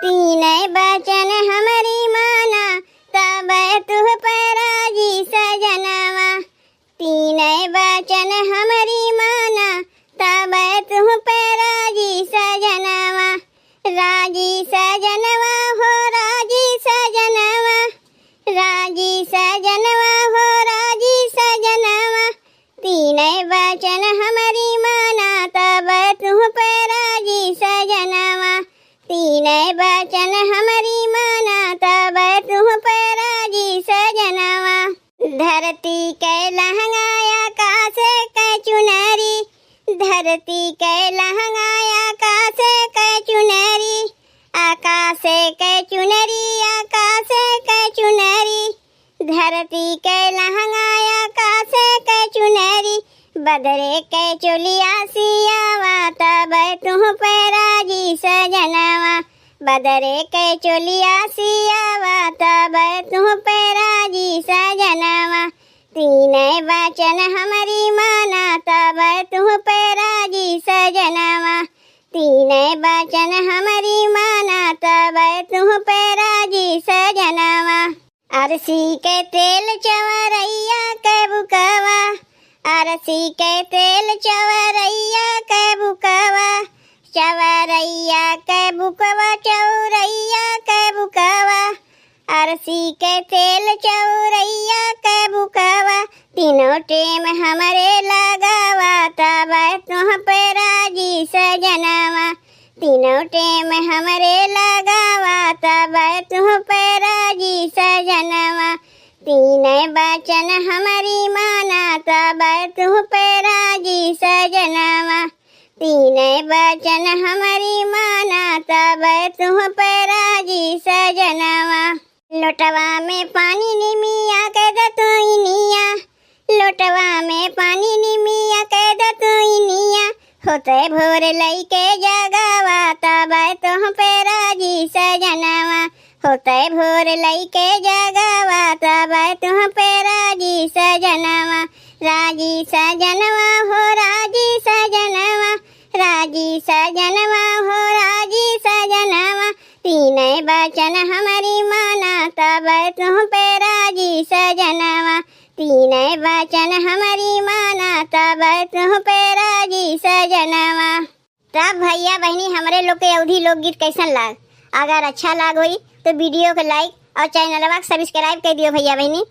तीन बचन हमारी माना तब तुह पर राजी सजनवा। तीन बचन हमारी माना तब तुह पर राजी सजनवा। राजी सजनवा हो राजी सजनवा, राजी सजनवा हो राजी सजनवा। तीन बचन हमारी माना तब तुह पर राजी सजनवा। तीन बचन हमारी माना तब तुह पर राजी सजनवा। धरती के लहंगा आकाश के चुनरी, धरती के लहंगा आकाश के चुनरी। आकाश के चुनरी, आकाश के चुनरी। धरती के लहंगा आकाश के चुनरी। बदरे के चोलिया सियावा तब तुह पे राजी सजनवा। बदरे के चोलिया सियावा तब तुह पे राजी सजनवा। तीन बचन हमारी माना तब तुह पे राजी सजनवा। तीन बचन हमारी माना तब तुह पे राजी सजनवा। अरसी के तेल चवरैया के बुकवा, अरसी के तेल चवरैया के बुकवा। चवरैया के बुकवा, चौरैया के बुकवा। अरसी के तेल चौरैया के बुकवा। तीनों टेम हमारे लगावा तब तुह पे राजी सजनवा। तीनों टेम हमारे लगावा तब तुह पे राजी सजनवा। तीन बचन हमारी माना तब तुह पे राजी सजनवा। तीन बचन हमारी माना तब तुह पे राजी सजनवा। लोटवा में पानी निमिया के दतोइनिया, लोटवा में पानी निमिया के दतोइनिया। होते भोर लइके जगावा तब तुह पे राजी सजनवा। होते भोर लइके जगावा तब तुह पे राजी सजनवा। राजी सजनवा हो राजी सजनवा, राजी सजनवा हो राजी सजनवा। तीन बचन हमारी माना तब तुह पे राजी सजनवा। तीन बचन हमारी माना तब तुह पे राजी सजनवा। तब भैया बहनी हमारे लोग के अवधी लोकगीत कैसन लाग? अगर अच्छा लाग होई तो वीडियो को लाइक और चैनलवा सब्सक्राइब कर दियो भैया बहनी।